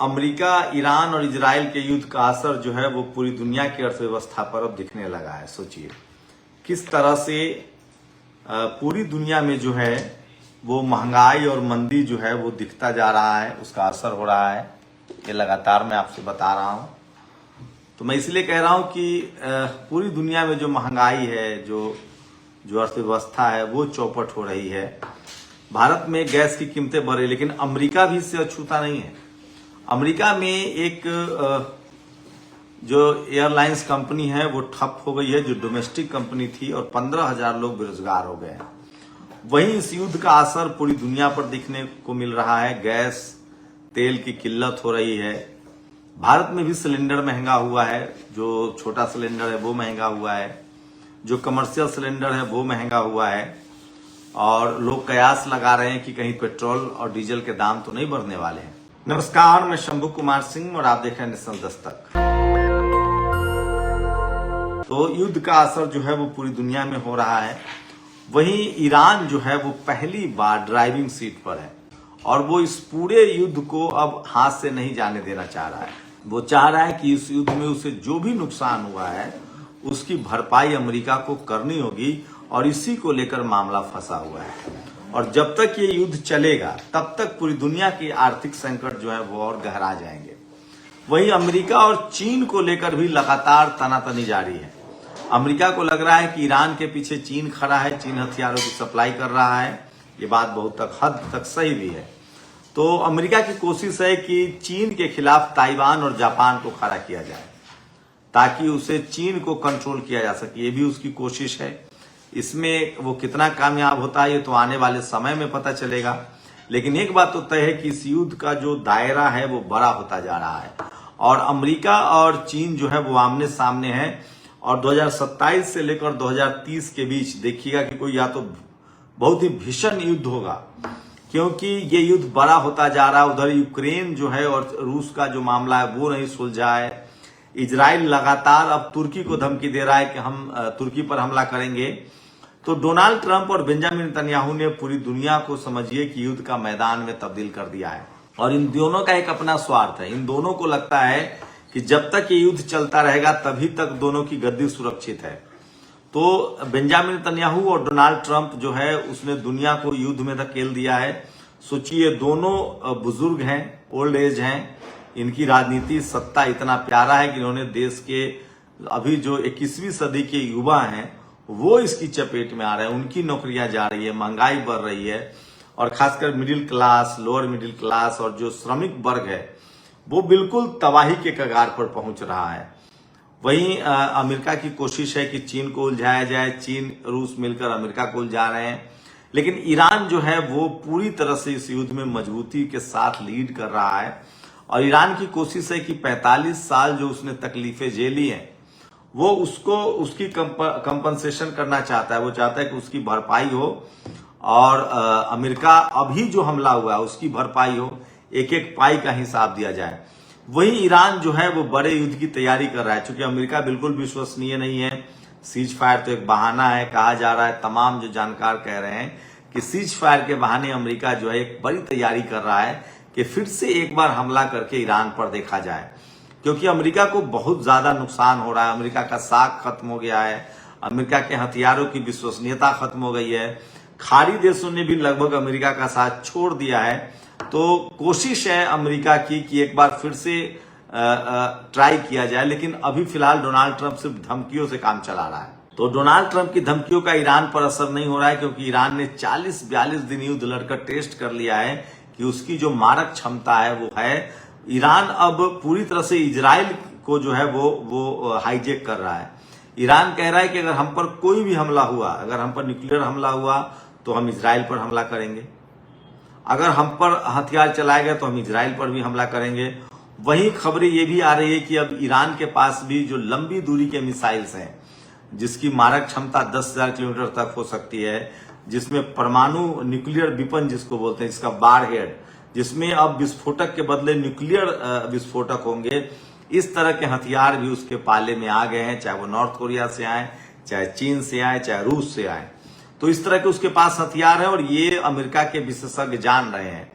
America, Iran और Israel के युद्ध का असर जो है वो पूरी दुनिया की अर्थव्यवस्था पर अब दिखने लगा है। सोचिए किस तरह से पूरी दुनिया में जो है वो महंगाई और मंदी जो है वो दिखता जा रहा है, उसका असर हो रहा है। ये लगातार मैं आपसे बता रहा हूं। तो मैं इसलिए कह रहा हूं कि पूरी दुनिया में जो महंगाई है, जो अर्थव्यवस्था है वो चौपट हो रही है। भारत में गैस की कीमतें बढ़ रही, लेकिन अमेरिका भी इससे अछूता नहीं है। अमेरिका में एक जो एयरलाइंस कंपनी है वो ठप हो गई है, जो डोमेस्टिक कंपनी थी, और 15,000 लोग बेरोजगार हो गए हैं। वहीं इस युद्ध का असर पूरी दुनिया पर दिखने को मिल रहा है। गैस तेल की किल्लत हो रही है। भारत में भी सिलेंडर महंगा हुआ है। जो छोटा सिलेंडर है वो महंगा हुआ है, जो कमर्शियल सिलेंडर है वो महंगा हुआ है, और लोग कयास लगा रहे हैं कि कहीं पेट्रोल और डीजल के दाम तो नहीं बढ़ने वाले हैं। नमस्कार, मैं शंभू कुमार सिंह और आप देख रहे हैं नेशनल दस्तक। तो युद्ध का असर जो है वो पूरी दुनिया में हो रहा है। वहीं ईरान जो है वो पहली बार ड्राइविंग सीट पर है, और वो इस पूरे युद्ध को अब हाथ से नहीं जाने देना चाह रहा है। वो चाह रहा है कि इस युद्ध में उसे जो भी नुकसान हुआ है उसकी भरपाई अमेरिका को करनी होगी, और इसी को लेकर मामला फंसा हुआ है। और जब तक ये युद्ध चलेगा तब तक पूरी दुनिया की आर्थिक संकट जो है वो और गहरा जाएंगे। वहीं अमेरिका और चीन को लेकर भी लगातार तनातनी जारी है। अमेरिका को लग रहा है कि ईरान के पीछे चीन खड़ा है, चीन हथियारों की सप्लाई कर रहा है। ये बात बहुत हद तक सही भी है। तो अमेरिका की कोशिश है कि चीन के खिलाफ ताइवान और जापान को खड़ा किया जाए, ताकि उसे चीन को कंट्रोल किया जा सके। ये भी उसकी कोशिश है। इसमें वो कितना कामयाब होता है ये तो आने वाले समय में पता चलेगा। लेकिन एक बात तो तय है कि इस युद्ध का जो दायरा है वो बड़ा होता जा रहा है, और अमेरिका और चीन जो है वो आमने सामने है। और 2027 से लेकर 2030 के बीच देखिएगा कि कोई या तो बहुत ही भीषण युद्ध होगा, क्योंकि ये युद्ध बड़ा होता जा रहा है। उधर यूक्रेन जो है और रूस का जो मामला है वो नहीं सुलझा है। इजराइल लगातार अब तुर्की को धमकी दे रहा है कि हम तुर्की पर हमला करेंगे। तो डोनाल्ड ट्रंप और बेंजामिन नेतन्याहू ने पूरी दुनिया को समझिए कि युद्ध का मैदान में तब्दील कर दिया है, और इन दोनों का एक अपना स्वार्थ है। इन दोनों को लगता है कि जब तक ये युद्ध चलता रहेगा तभी तक दोनों की गद्दी सुरक्षित है। तो बेंजामिन नेतन्याहू और डोनाल्ड ट्रंप जो है उसने दुनिया को युद्ध में धकेल दिया है। सोचिए, दोनों बुजुर्ग हैं, ओल्ड एज हैं। इनकी राजनीति सत्ता इतना प्यारा है कि इन्होंने देश के अभी जो 21वीं सदी के युवा हैं वो इसकी चपेट में आ रहे हैं। उनकी नौकरियां जा रही है, महंगाई बढ़ रही है, और खासकर middle class, lower middle class और जो श्रमिक वर्ग है वो बिल्कुल तबाही के कगार पर पहुंच रहा है। वहीं अमेरिका की कोशिश है कि चीन को उलझाया जाए। चीन, रूस मिलकर अमेरिका को उलझा रहे हैं। लेकिन ईरान जो है वो पूरी तरह से इस युद्ध में मजबूती के साथ लीड कर रहा है, और ईरान की कोशिश है कि 45 साल जो उसने तकलीफें झेली हैं वो उसकी कंपनसेशन करना चाहता है। वो चाहता है कि उसकी भरपाई हो, और अमेरिका अभी जो हमला हुआ है उसकी भरपाई हो, एक एक पाई का हिसाब दिया जाए। वहीं ईरान जो है वो बड़े युद्ध की तैयारी कर रहा है, क्योंकि अमेरिका बिल्कुल विश्वसनीय नहीं है। सीज फायर तो एक बहाना है, कहा जा रहा है, तमाम जो जानकार कह रहे हैं कि सीज फायर के बहाने अमेरिका जो है एक बड़ी तैयारी कर रहा है कि फिर से एक बार हमला करके ईरान पर देखा जाए, क्योंकि अमेरिका को बहुत ज्यादा नुकसान हो रहा है। अमेरिका का साख खत्म हो गया है, अमेरिका के हथियारों की विश्वसनीयता खत्म हो गई है। खाड़ी देशों ने भी लगभग अमेरिका का साथ छोड़ दिया है। तो कोशिश है अमेरिका की कि एक बार फिर से ट्राई किया जाए, लेकिन अभी फिलहाल डोनाल्ड ट्रंप सिर्फ धमकियों से काम चला रहा है। तो डोनाल्ड ट्रंप की धमकियों का ईरान पर असर नहीं हो रहा है, क्योंकि ईरान ने 40-42 दिन युद्ध लड़कर टेस्ट कर लिया है कि उसकी जो मारक क्षमता है वो है। ईरान अब पूरी तरह से इजराइल को जो है वो हाईजेक कर रहा है। ईरान कह रहा है कि अगर हम पर कोई भी हमला हुआ, अगर हम पर न्यूक्लियर हमला हुआ तो हम इजराइल पर हमला करेंगे। अगर हम पर हथियार चलाए गए तो हम इजराइल पर भी हमला करेंगे। वहीं खबरें ये भी आ रही है कि अब ईरान के पास भी जो लंबी दूरी के मिसाइल्स हैं, जिसकी मारक क्षमता 10,000 किलोमीटर तक हो सकती है, जिसमें परमाणु न्यूक्लियर विपन जिसको बोलते हैं, जिसका बार हेड, जिसमें अब विस्फोटक के बदले न्यूक्लियर विस्फोटक होंगे, इस तरह के हथियार भी उसके पाले में आ गए हैं। चाहे वो नॉर्थ कोरिया से आए, चाहे चीन से आए, चाहे रूस से आए। तो इस तरह के उसके पास हथियार है, और ये अमेरिका के विशेषज्ञ जान रहे हैं।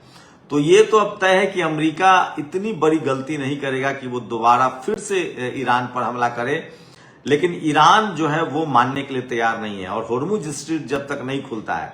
तो ये तो अब तय है कि अमेरिका इतनी बड़ी गलती नहीं करेगा कि वो दोबारा फिर से ईरान पर हमला करे, लेकिन ईरान जो है वो मानने के लिए तैयार नहीं है। और होर्मुज स्ट्रीट जब तक नहीं खुलता है,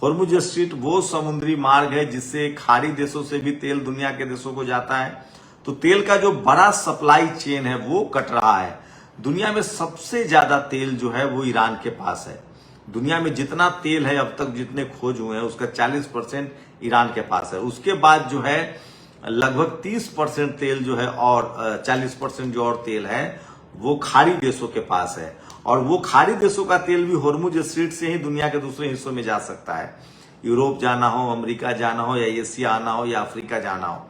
होर्मुज स्ट्रीट वो समुद्री मार्ग है जिससे खाड़ी देशों से भी तेल दुनिया के देशों को जाता है, तो तेल का जो बड़ा सप्लाई चेन है वो कट रहा है। दुनिया में सबसे ज्यादा तेल जो है वो ईरान के पास है। दुनिया में जितना तेल है अब तक जितने खोज हुए हैं उसका 40% ईरान के पास है। उसके बाद जो है लगभग 30% तेल जो है और 40% जो और तेल है वो खाड़ी देशों के पास है। और वो खाड़ी देशों का तेल भी होर्मुज स्ट्रीट से ही दुनिया के दूसरे हिस्सों में जा सकता है। यूरोप जाना हो, अमेरिका जाना हो, या एशिया आना हो, या अफ्रीका जाना हो।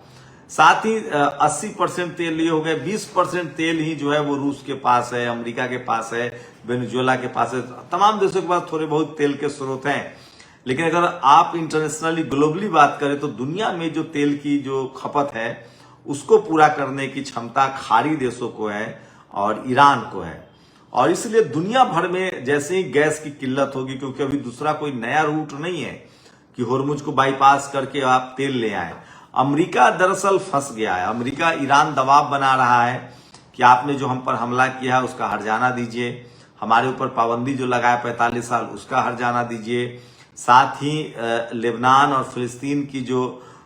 साथ ही 80% तेल ये हो गए, 20% तेल ही जो है वो रूस के पास है, अमेरिका के पास है, वेनेजुएला के पास है। तमाम देशों के पास थोड़े बहुत तेल के स्रोत हैं। लेकिन अगर आप इंटरनेशनली ग्लोबली बात करें तो दुनिया में जो तेल की जो खपत है उसको पूरा करने की क्षमता खाड़ी देशों को है और ईरान को है। और इसलिए दुनिया भर में जैसे ही गैस की किल्लत होगी, क्योंकि अभी दूसरा कोई नया रूट नहीं है कि होर्मुज को बाईपास करके आप तेल ले आए। अमेरिका दरअसल फंस गया है। अमेरिका ईरान दबाव बना रहा है कि आपने जो हम पर हमला किया है उसका हर्जाना दीजिए, हमारे ऊपर पाबंदी जो लगाया 45 साल उसका हर्जाना दीजिए, साथ ही लेबनान और फिलिस्तीन की जो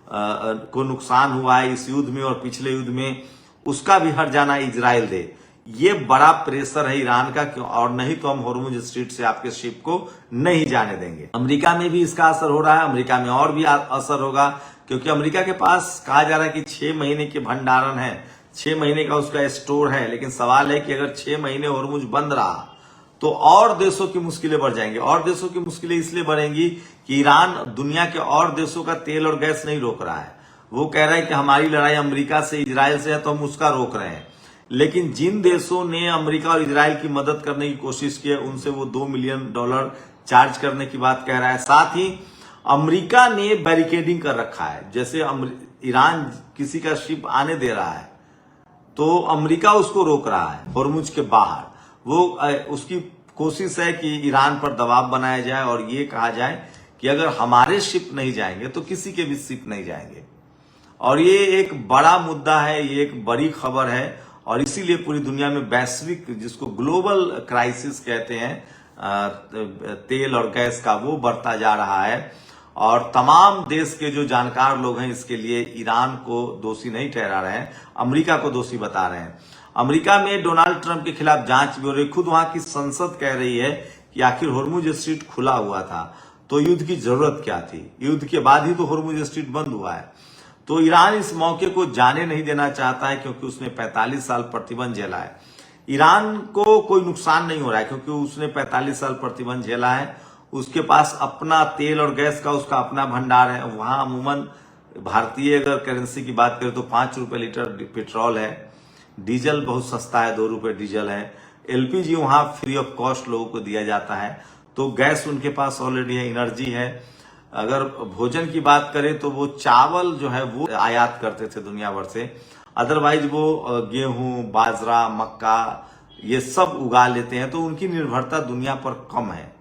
को नुकसान हुआ है इस युद्ध में और पिछले युद्ध में उसका भी हर्जाना इजराइल दे। ये बड़ा प्रेशर है ईरान का, क्यों? और नहीं तो हम होर्मुज स्ट्रीट से आपके शिप को नहीं जाने देंगे। अमेरिका में भी इसका असर हो रहा है, अमेरिका में और भी असर होगा, क्योंकि अमेरिका के पास कहा जा रहा है कि 6 महीने के भंडारण है, 6 महीने का उसका स्टोर है। लेकिन सवाल है कि अगर 6 महीने होर्मुज बंद रहा तो और देशों की मुश्किलें बढ़ जाएंगी। और देशों की मुश्किलें इसलिए बढ़ेंगी कि ईरान दुनिया के और देशों का तेल और गैस नहीं रोक रहा है। वो कह रहा है कि हमारी लड़ाई अमेरिका से, इजराइल से है तो हम उसका रोक रहे हैं। लेकिन जिन देशों ने अमेरिका और इजराइल की मदद करने की कोशिश की है उनसे वो $2 मिलियन चार्ज करने की बात कह रहा है। साथ ही अमेरिका ने बैरिकेडिंग कर रखा है। जैसे ईरान किसी का शिप आने दे रहा है तो अमेरिका उसको रोक रहा है होर्मुज के बाहर। वो उसकी कोशिश है कि ईरान पर दबाव बनाया जाए और ये कहा जाए कि अगर हमारे शिप नहीं जाएंगे तो किसी के भी शिप नहीं जाएंगे। और ये एक बड़ा मुद्दा है, ये एक बड़ी खबर है। और इसीलिए पूरी दुनिया में वैश्विक, जिसको ग्लोबल क्राइसिस कहते हैं, तेल और गैस का, वो बढ़ता जा रहा है। और तमाम देश के जो जानकार लोग हैं इसके लिए ईरान को दोषी नहीं ठहरा रहे हैं, अमेरिका को दोषी बता रहे हैं। अमेरिका में डोनाल्ड ट्रंप के खिलाफ जांच भी हो रही। खुद वहां की संसद कह रही है कि आखिर होर्मुज स्ट्रीट खुला हुआ था तो युद्ध की जरूरत क्या थी? युद्ध के बाद ही तो होर्मुज स्ट्रीट बंद हुआ है। तो ईरान इस मौके को जाने नहीं देना चाहता है, क्योंकि उसने 45 साल प्रतिबंध झेला है। ईरान को कोई नुकसान नहीं हो रहा है क्योंकि उसने 45 साल प्रतिबंध झेला है। उसके पास अपना तेल और गैस का उसका अपना भंडार है। वहां अमूमन भारतीय अगर करेंसी की बात करें तो 5 रुपए लीटर पेट्रोल है, डीजल बहुत सस्ता है, 2 रुपए डीजल है, एलपीजी वहां फ्री ऑफ कॉस्ट लोगों को दिया जाता है। तो गैस उनके पास ऑलरेडी है, एनर्जी है। अगर भोजन की बात करें तो वो चावल जो है वो आयात करते थे दुनिया भर से। अदरवाइज वो गेहूं, बाजरा, मक्का ये सब उगा लेते हैं। तो उनकी निर्भरता दुनिया पर कम है।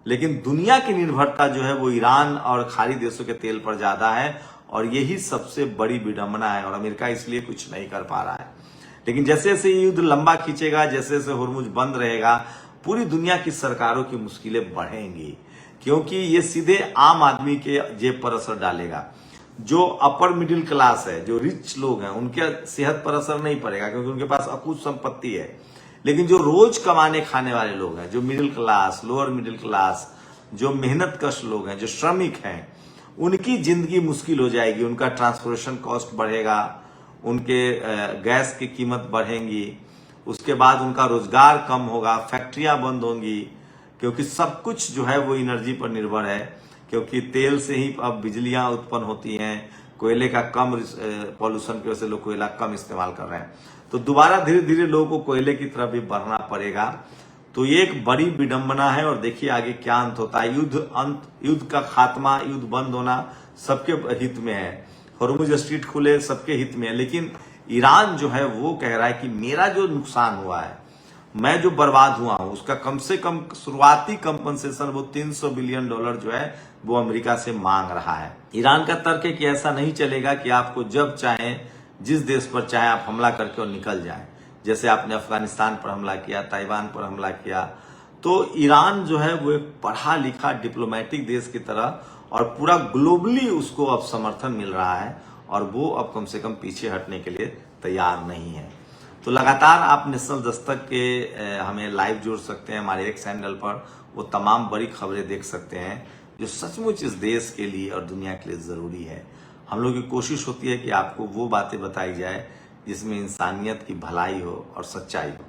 लेकिन दुनिया की निर्भरता जो है वो ईरान और खाड़ी देशों के तेल पर ज्यादा है। और यही सबसे बड़ी विडंबना है। और अमेरिका इसलिए कुछ नहीं कर पा रहा है। लेकिन जैसे जैसे ये युद्ध लंबा खींचेगा, जैसे जैसे होर्मुज बंद रहेगा, पूरी दुनिया की सरकारों की मुश्किलें बढ़ेंगी, क्योंकि ये सीधे आम आदमी के जेब पर असर डालेगा। जो अपर मिडिल क्लास है, जो रिच लोग हैं, उनके सेहत पर असर नहीं पड़ेगा क्योंकि उनके पास अकूत संपत्ति है। लेकिन जो रोज कमाने खाने वाले लोग हैं, जो middle class, lower middle class, जो मेहनत कश लोग हैं, जो श्रमिक हैं, उनकी जिंदगी मुश्किल हो जाएगी। उनका ट्रांसपोर्टेशन कॉस्ट बढ़ेगा, उनके गैस की कीमत बढ़ेंगी, उसके बाद उनका रोजगार कम होगा, फैक्ट्रियां बंद होंगी, क्योंकि सब कुछ जो है वो एनर्जी पर निर्भर है। क्योंकि तेल से ही अब बिजलियां उत्पन्न होती हैं, कोयले का कम पॉल्यूशन की वजह से लोग कोयला कम इस्तेमाल कर रहे हैं। तो दोबारा धीरे धीरे लोगों को कोयले की तरफ भी बढ़ना पड़ेगा। तो ये एक बड़ी विडंबना है। और देखिए आगे क्या अंत होता है। युद्ध का खात्मा, युद्ध बंद होना सबके हित में है। होर्मुज स्ट्रीट खुले सबके हित में है। लेकिन ईरान जो है वो कह रहा है कि मेरा जो नुकसान हुआ है मैं जो बर्बाद हुआ हूं उसका कम से कम शुरुआती कंपनसेशन वो $300 बिलियन जो है वो अमेरिका से मांग रहा है। ईरान का तर्क है कि ऐसा नहीं चलेगा कि आपको जब चाहे जिस देश पर चाहे आप हमला करके और निकल जाएं। जैसे आपने अफगानिस्तान पर हमला किया, ताइवान पर हमला किया। तो ईरान जो है वो एक पढ़ा लिखा डिप्लोमेटिक देश की तरह और पूरा ग्लोबली उसको अब समर्थन मिल रहा है और वो अब कम से कम पीछे हटने के लिए तैयार नहीं है। तो लगातार आप नेशनल दस्तक के हमें लाइव जोड़ सकते हैं हमारे एक्स हैंडल पर, वो तमाम बड़ी खबरें देख सकते हैं जो सचमुच इस देश के लिए और दुनिया के लिए जरूरी है। हम लोग की कोशिश होती है कि आपको वो बातें बताई जाए जिसमें इंसानियत की भलाई हो और सच्चाई हो।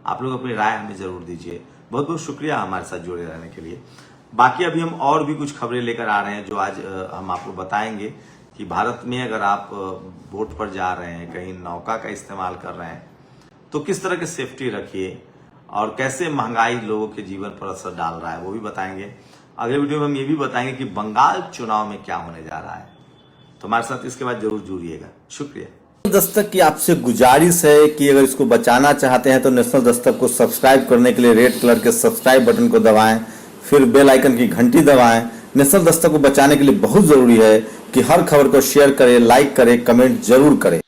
आप लोग अपनी राय हमें जरूर दीजिए। बहुत बहुत शुक्रिया हमारे साथ जुड़े रहने के लिए। बाकी अभी हम और भी कुछ खबरें लेकर आ रहे हैं जो आज हम आपको बताएंगे कि भारत में अगर आप बोट पर जा रहे हैं, कहीं नौका का इस्तेमाल कर रहे हैं, तो किस तरह की सेफ्टी रखिए और कैसे महंगाई लोगों के जीवन पर असर डाल रहा है वो भी बताएंगे। अगले वीडियो में हम ये भी बताएंगे कि बंगाल चुनाव में क्या होने जा रहा है। तो हमारे साथ इसके बाद जरूर जुड़िएगा। शुक्रिया। दस्तक की आपसे गुजारिश है कि अगर इसको बचाना चाहते हैं तो नेशनल दस्तक को सब्सक्राइब करने के लिए रेड कलर के सब्सक्राइब बटन को दबाएं, फिर बेल आइकन की घंटी दबाएं। नेशनल दस्तक को बचाने के लिए बहुत जरूरी है कि हर खबर को शेयर करें, लाइक करें, कमेंट जरूर करें।